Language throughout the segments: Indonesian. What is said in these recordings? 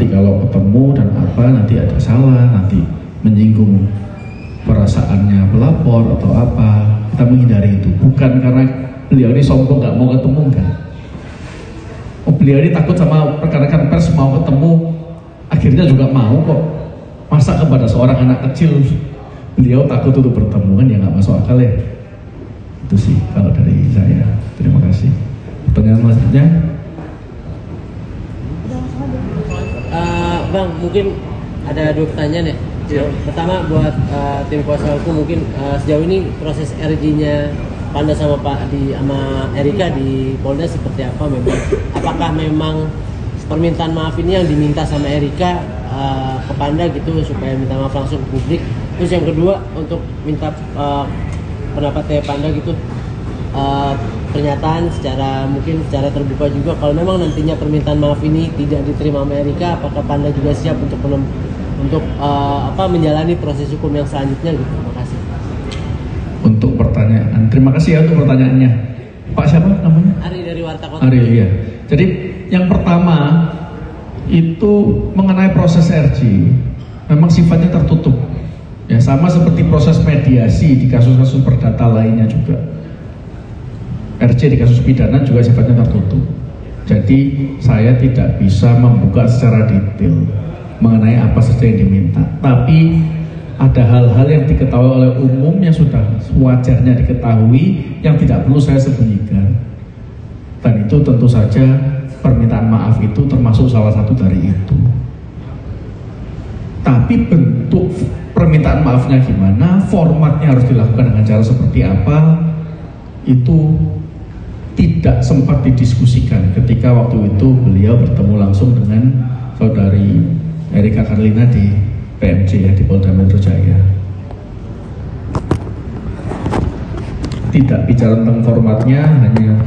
nanti kalau ketemu dan apa nanti ada salah, nanti menyinggung perasaannya pelapor atau apa, kita menghindari itu. Bukan karena beliau ini sombong nggak mau ketemu, enggak. Beliau ini takut sama rekan-rekan pers mau ketemu, akhirnya juga mau kok. Masa kepada seorang anak kecil beliau takut untuk bertemu, kan ya nggak masuk akal ya. Itu sih kalau dari saya. Terima kasih. Pertanyaan selanjutnya, Bang, mungkin ada 2 pertanyaan ya. Pertama buat tim kuasa hukum, mungkin sejauh ini proses RJ-nya Panda sama Pak sama Erika di Polda seperti apa? Apakah memang permintaan maaf ini yang diminta sama Erika ke Panda gitu supaya minta maaf langsung ke publik? Terus yang kedua untuk minta pendapatnya Panda gitu, pernyataan mungkin secara terbuka juga kalau memang nantinya permintaan maaf ini tidak diterima sama Erika, apakah Panda juga siap untuk menjalani proses hukum yang selanjutnya gitu? Terima kasih. untuk pertanyaan, terima kasih ya untuk pertanyaannya. Pak siapa namanya? Ari dari Warta Kota. Ari, iya. Jadi yang pertama itu mengenai proses RJ, memang sifatnya tertutup. Ya sama seperti proses mediasi di kasus-kasus perdata lainnya juga. RJ di kasus pidana juga sifatnya tertutup. Jadi saya tidak bisa membuka secara detail mengenai apa saja yang diminta. Tapi ada hal-hal yang diketahui oleh umum yang sudah wajarnya diketahui yang tidak perlu saya sembunyikan. Dan itu tentu saja permintaan maaf itu termasuk salah satu dari itu. Tapi bentuk permintaan maafnya gimana, formatnya harus dilakukan dengan cara seperti apa, itu tidak sempat didiskusikan ketika waktu itu beliau bertemu langsung dengan saudari Erika Karlina di PMJ ya, di Polda Metro Jaya. Tidak bicara tentang formatnya, hanya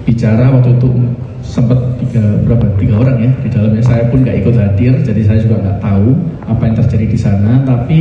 bicara waktu itu sempat tiga orang ya di dalamnya. Saya pun nggak ikut hadir, jadi saya juga nggak tahu apa yang terjadi di sana. Tapi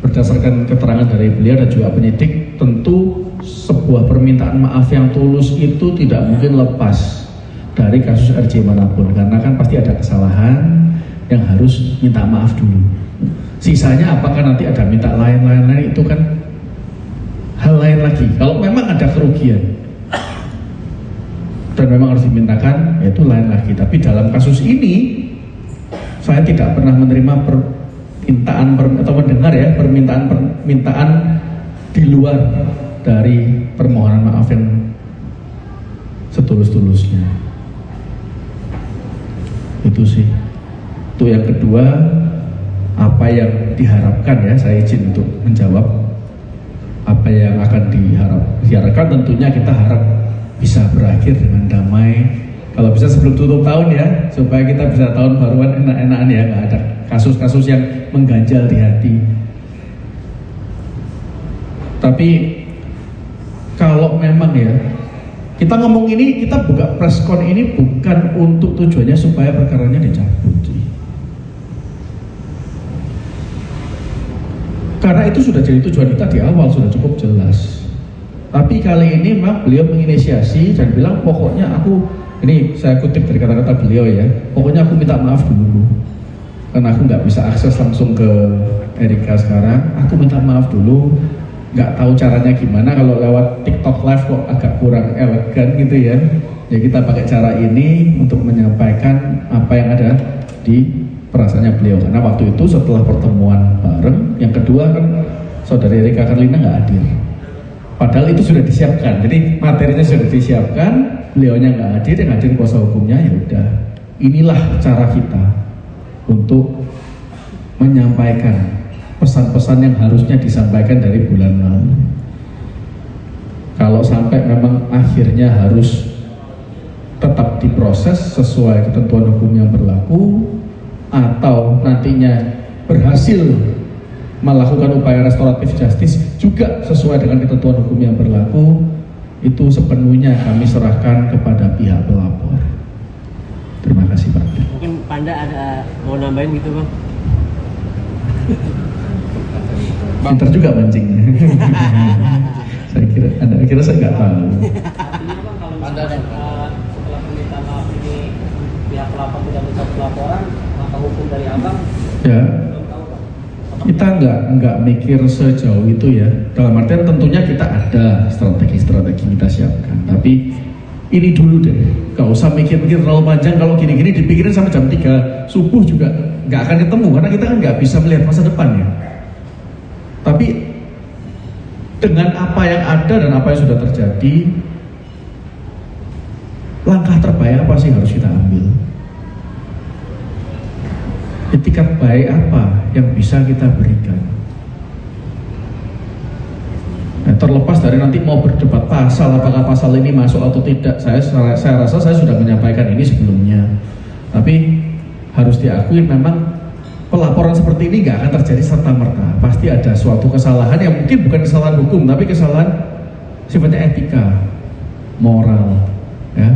berdasarkan keterangan dari beliau dan juga penyidik, tentu sebuah permintaan maaf yang tulus itu tidak mungkin lepas dari kasus RJ manapun, karena kan pasti ada kesalahan yang harus minta maaf dulu. Sisanya apakah nanti ada minta lain-lain itu kan hal lain lagi. Kalau memang ada kerugian dan memang harus dimintakan, ya itu lain lagi. Tapi dalam kasus ini saya tidak pernah menerima permintaan atau mendengar ya permintaan di luar dari permohonan maaf yang setulus-tulusnya. Itu sih. Itu yang kedua, apa yang diharapkan ya, saya izin untuk menjawab apa yang akan diharapkan. Tentunya kita harap bisa berakhir dengan damai, kalau bisa sebelum tutup tahun ya, supaya kita bisa tahun baruan enak-enakan ya, nggak ada kasus-kasus yang mengganjal di hati. Tapi kalau memang ya, kita ngomong ini, kita buka preskon ini bukan untuk tujuannya supaya perkaranya dicabut. Karena itu sudah jadi tujuan kita di awal, sudah cukup jelas. Tapi kali ini memang beliau menginisiasi dan bilang pokoknya ini saya kutip dari kata-kata beliau ya, pokoknya aku minta maaf dulu. Karena aku nggak bisa akses langsung ke Erika sekarang, aku minta maaf dulu. Nggak tahu caranya gimana, kalau lewat TikTok live kok agak kurang elegan gitu ya. Ya kita pakai cara ini untuk menyampaikan apa yang ada di perasaannya beliau, karena waktu itu setelah pertemuan bareng, yang kedua kan saudari Erika Karlina nggak hadir, padahal itu sudah disiapkan. Jadi materinya sudah disiapkan, beliaunya nggak hadir, yang hadir kuasa hukumnya. Ya udah, inilah cara kita untuk menyampaikan pesan-pesan yang harusnya disampaikan dari bulan lalu. Kalau sampai memang akhirnya harus tetap diproses sesuai ketentuan hukum yang berlaku, atau nantinya berhasil melakukan upaya restoratif justice juga sesuai dengan ketentuan hukum yang berlaku, itu sepenuhnya kami serahkan kepada pihak pelapor. Terima kasih Pak. Mungkin Panda ada mau nambahin gitu Bang? Pinter juga mancingnya. Saya kira saya nggak tahu. Panda setelah permintaan maaf ini pihak pelapor tidak mencabut laporan, langkah hukum dari abang Ya, belum tahu Bang. kita nggak mikir sejauh itu ya. Dalam artian tentunya kita ada strategi-strategi kita siapkan. Tapi ini dulu deh, nggak usah mikir-mikir terlalu panjang. Kalau gini-gini dipikirin sampai jam 3 subuh juga nggak akan ketemu, karena kita kan nggak bisa melihat masa depannya. Tapi dengan apa yang ada dan apa yang sudah terjadi, langkah terbaik apa sih harus kita ambil? Etikat baik apa yang bisa kita berikan? Nah, terlepas dari nanti mau berdebat pasal, apakah pasal ini masuk atau tidak, saya rasa saya sudah menyampaikan ini sebelumnya. Tapi harus diakui memang pelaporan seperti ini nggak akan terjadi serta-merta. Pasti ada suatu kesalahan yang mungkin bukan kesalahan hukum, tapi kesalahan sifatnya etika, moral, ya.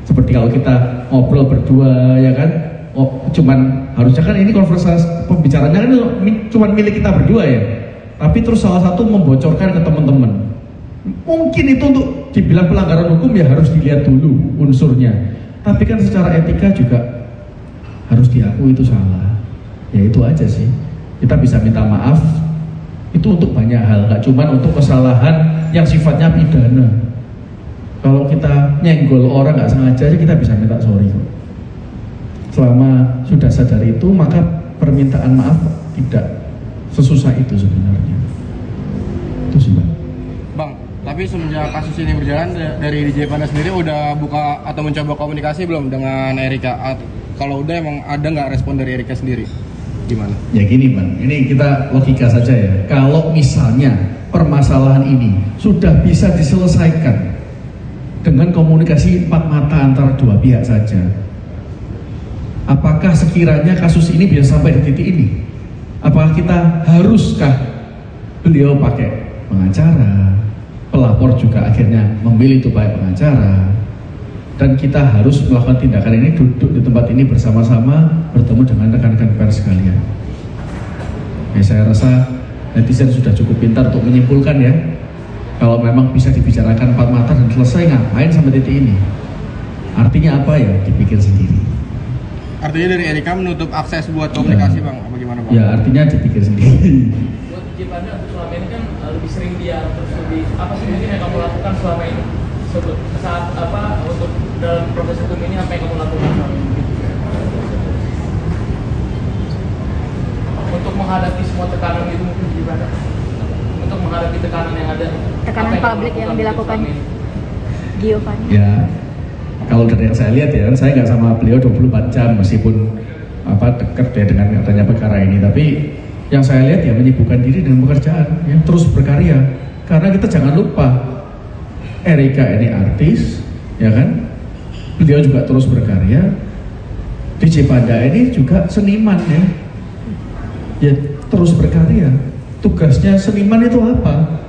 Seperti kalau kita ngobrol berdua, ya kan? Oh, cuman harusnya kan ini konversasi pembicaranya kan cuman milik kita berdua ya. Tapi terus salah satu membocorkan ke teman-teman. Mungkin itu untuk dibilang pelanggaran hukum ya harus dilihat dulu unsurnya. Tapi kan secara etika juga harus diakui itu salah. Ya itu aja sih. Kita bisa minta maaf itu untuk banyak hal, nggak cuma untuk kesalahan yang sifatnya pidana. Kalau kita nyenggol orang nggak sengaja aja kita bisa minta sorry kok. Selama sudah sadar itu, maka permintaan maaf tidak sesusah itu sebenarnya. Itu sih Bang. Bang, tapi semenjak kasus ini berjalan dari DJ Panda sendiri udah buka atau mencoba komunikasi belum dengan Erika? Kalau udah emang ada nggak respon dari Erika sendiri? Gimana? Ya gini Bang, ini kita logika saja ya. Kalau misalnya permasalahan ini sudah bisa diselesaikan dengan komunikasi empat mata antara dua pihak saja, apakah sekiranya kasus ini bisa sampai di titik ini? Apakah kita haruskah beliau pakai pengacara, pelapor juga akhirnya memilih itu pakai pengacara, dan kita harus melakukan tindakan ini duduk di tempat ini bersama-sama bertemu dengan rekan-rekan pers sekalian? Ya, saya rasa netizen sudah cukup pintar untuk menyimpulkan ya. Kalau memang bisa dibicarakan empat mata dan selesai, ngapain sampai titik ini? Artinya apa ya? Dipikir sendiri. Artinya dari Erika menutup akses buat komunikasi Bang, apa gimana Bang? Ya artinya dipikir sendiri. Buat DJ Panda untuk selama ini kan lebih sering dia terus lebih apa sih mungkin yang kamu lakukan selama ini saat apa untuk dalam proses hukum ini, apa yang kamu lakukan selama ini? Untuk menghadapi semua tekanan itu mungkin gimana? Untuk menghadapi tekanan yang ada, tekanan publik yang dilakukan Giovanni. Ya, kalau dari yang saya lihat ya, saya nggak sama beliau 24 jam meskipun dekat ya dengan adanya perkara ini, tapi yang saya lihat ya menyibukkan diri dengan pekerjaan, ya terus berkarya. Karena kita jangan lupa, Erika ini artis, ya kan? Beliau juga terus berkarya. DJ Panda ini juga seniman ya terus berkarya. Tugasnya seniman itu apa?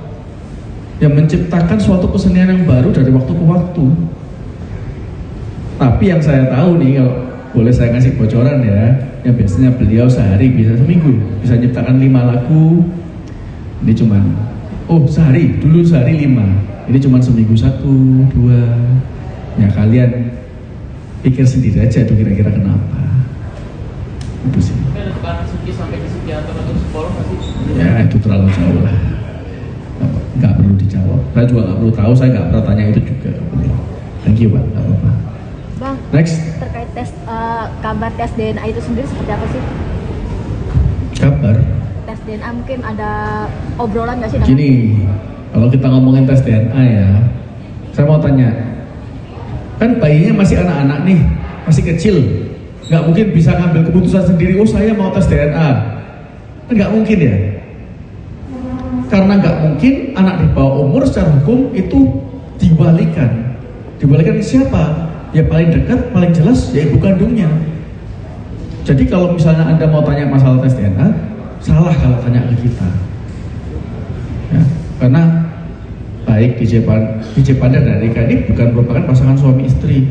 Ya menciptakan suatu kesenian yang baru dari waktu ke waktu. Tapi yang saya tahu nih, kalau boleh saya kasih bocoran ya, yang biasanya beliau sehari bisa seminggu bisa nyiptakan 5 lagu. Ini cuman sehari 5, ini cuman seminggu 1, 2. Ya kalian pikir sendiri aja itu kira-kira kenapa. Itu sih. Ada tekanan psikis sampai ke psikiater atau psikolog nggak sih? Ya itu terlalu jauh lah, nggak perlu dijawab. Saya juga nggak perlu tahu, saya nggak pernah tanya itu juga. Thank you Pak, nggak apa-apa. Bang, Next. terkait kabar tes DNA itu sendiri seperti apa sih? Kabar? Tes DNA mungkin ada obrolan nggak sih? Gini, kalau kita ngomongin tes DNA ya, saya mau tanya, kan bayinya masih anak-anak nih, masih kecil, nggak mungkin bisa ngambil keputusan sendiri, saya mau tes DNA. Nggak mungkin ya, karena nggak mungkin anak di bawah umur secara hukum itu diwalikan siapa? Ya paling dekat, paling jelas ya ibu kandungnya. Jadi kalau misalnya Anda mau tanya masalah tes DNA, salah kalau tanya ke kita ya, karena baik DJ Panda dan Erika ini bukan merupakan pasangan suami istri.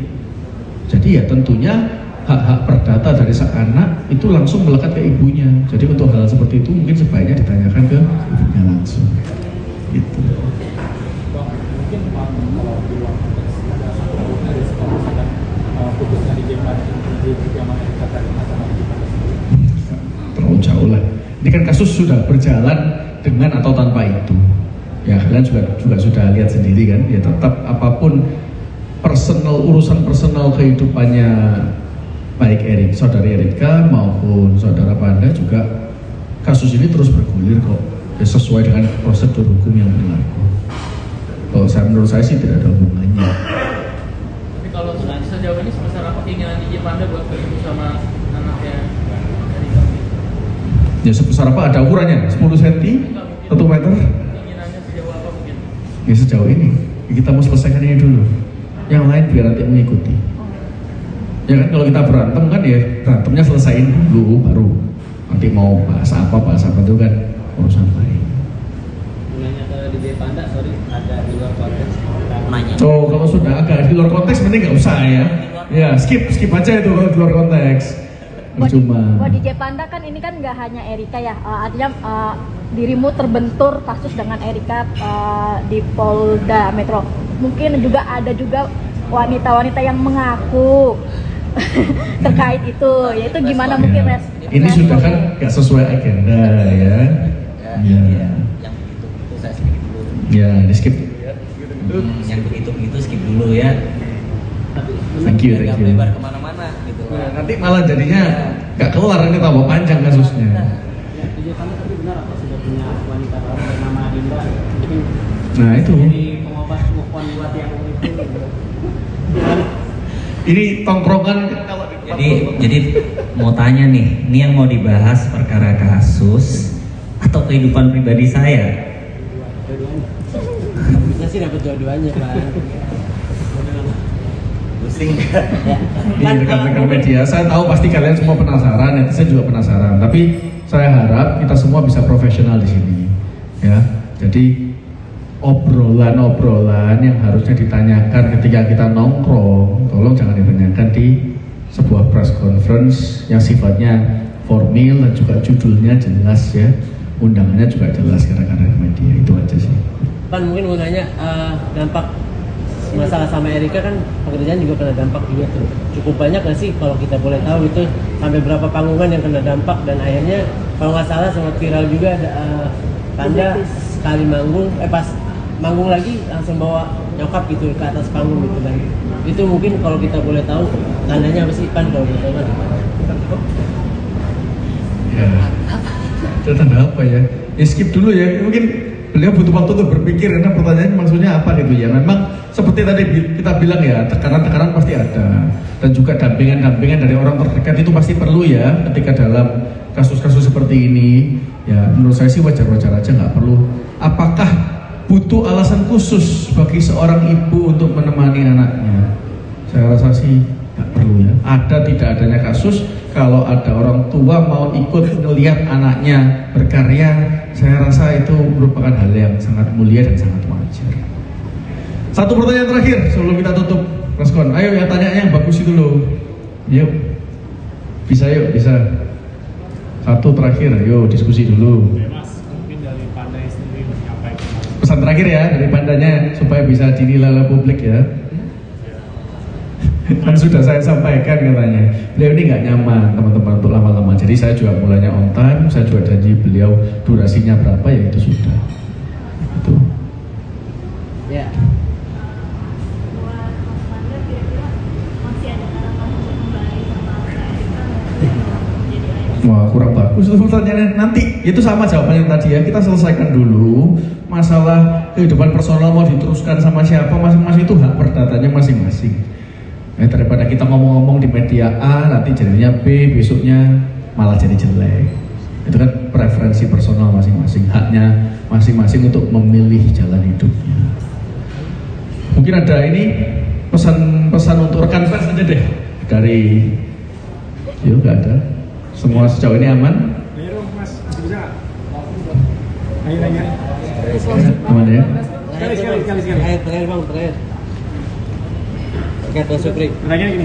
Jadi ya tentunya hak-hak perdata dari sang anak itu langsung melekat ke ibunya. Jadi untuk hal seperti itu mungkin sebaiknya ditanyakan ke ibunya langsung. Gitu. Mungkin kalau di luar konteks ada satu dari sekolah misalkan putusnya di Jepang Ini kan kasus sudah berjalan dengan atau tanpa itu. Ya kalian juga sudah lihat sendiri kan. Ya tetap apapun urusan personal kehidupannya baik saudari Erika maupun saudara Panda juga, kasus ini terus bergulir kok. Ya, sesuai dengan prosedur hukum yang berlaku. Menurut saya sih tidak ada hubungannya. Tapi kalau sejauh ini sebesar apa keinginan DJ Panda buat ketemu sama anaknya Erika? Ya sebesar apa, ada ukurannya? 10 cm? 1 meter? Keinginannya sejauh apa mungkin? Ya sejauh ini, kita mau selesaikan ini dulu. Yang lain biar nanti mengikuti. Ya kan kalau kita berantem kan ya berantemnya selesaiin dulu, baru nanti mau bahas apa itu kan urusan lain. Nanya ke DJ Panda, sorry, ada di luar konteks. Nanya. So kalau sudah agak di luar konteks mending nggak usah ya. Ya skip aja itu kalau di luar konteks. Cuma. Buat DJ Panda kan ini kan nggak hanya Erika ya, artinya dirimu terbentur kasus dengan Erika di Polda Metro. Mungkin juga ada wanita-wanita yang mengaku terkait itu, yaitu gimana mungkin Ini sudah kan nggak sesuai agenda ya. Ya. Yang begitu saya skip dulu. Ya, di skip. Yang begitu skip dulu ya. Thank you. Nggak melebar kemana-mana gitu. Nah, nanti malah jadinya nggak keluar, ini tambah panjang kasusnya. Ya, DJ Panda tapi benar apa sudah punya wanita baru bernama Dinda? Mungkin Nah itu. jadi pengobat move on buat yang itu. Ini tongkrongan kalau Jadi mau tanya nih, ini yang mau dibahas perkara kasus atau kehidupan pribadi saya? Bisa sih dapat dua-duanya Pak. Pusing di rekan-rekan media, saya tahu pasti kalian semua penasaran, netizen juga penasaran. Tapi saya harap kita semua bisa profesional di sini, ya. Jadi obrolan-obrolan yang harusnya ditanyakan ketika kita nongkrong, tolong jangan ditanyakan di sebuah press conference yang sifatnya formal dan juga judulnya jelas ya, undangannya juga jelas gara-gara media. Itu aja sih. Pan mungkin mau nanya dampak masalah sama Erika kan pekerjaan juga kena dampak juga tuh. Cukup banyak nggak sih kalau kita boleh tahu itu sampai berapa panggungan yang kena dampak, dan akhirnya kalau nggak salah sempat viral juga ada Panda sekali manggung pas manggung lagi langsung bawa nyokap gitu ke atas panggung gitu kan. Itu mungkin kalau kita boleh tahu tandanya apa sih Pan, kalau boleh tahu kan? Ya, itu tanda apa ya? Ya skip dulu ya, mungkin beliau butuh waktu untuk berpikir karena pertanyaannya maksudnya apa gitu ya. Memang seperti tadi kita bilang ya, tekanan-tekanan pasti ada, dan juga dampingan-dampingan dari orang terdekat itu pasti perlu ya ketika dalam kasus-kasus seperti ini. Ya menurut saya sih wajar-wajar aja, nggak perlu. Apakah butuh alasan khusus bagi seorang ibu untuk menemani anaknya? Saya rasa sih nggak perlu ya. Ada tidak adanya kasus, kalau ada orang tua mau ikut melihat anaknya berkarya, saya rasa itu merupakan hal yang sangat mulia dan sangat wajar. Satu pertanyaan terakhir sebelum kita tutup preskon. Ayo yang tanya yang bagus itu loh. Yuk, bisa yuk, bisa. Satu terakhir, yuk diskusi dulu. Pesan terakhir ya dari Pandanya supaya bisa dinilai oleh publik ya. Kan sudah saya sampaikan katanya, beliau ini nggak nyaman teman-teman untuk lama-lama. Jadi saya juga mulanya on time, saya juga janji beliau durasinya berapa ya itu sudah. Itu. Ya. Wah kurang bagus itu pertanyaannya. Nanti itu sama jawabannya tadi ya, kita selesaikan dulu masalah kehidupan personal mau diteruskan sama siapa masing-masing, itu hak perdatanya masing-masing. Daripada kita ngomong-ngomong di media A nanti jadinya B, besoknya malah jadi jelek. Itu kan preferensi personal masing-masing, haknya masing-masing untuk memilih jalan hidupnya. Mungkin ada ini pesan-pesan untuk rekan pers aja deh dari, yuk nggak ada. Semua sejauh ini aman? Aman ya? Terakhir bang, terakhir. Terkait dengan Supri.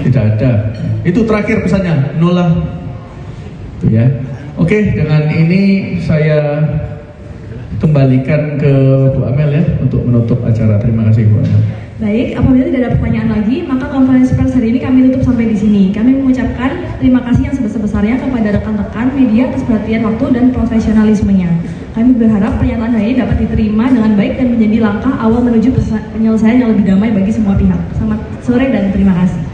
Tidak ada. Itu terakhir pesannya, nolah. Itu ya. Oke, dengan ini saya kembalikan ke Bu Amel ya untuk menutup acara. Terima kasih Bu Amel. Baik, apabila tidak ada pertanyaan lagi, maka konferensi pers hari ini kami tutup sampai di sini. Kami mengucapkan terima kasih yang sebesar-besarnya kepada rekan-rekan media atas perhatian waktu dan profesionalismenya. Kami berharap pernyataan hari ini dapat diterima dengan baik dan menjadi langkah awal menuju penyelesaian yang lebih damai bagi semua pihak. Selamat sore dan terima kasih.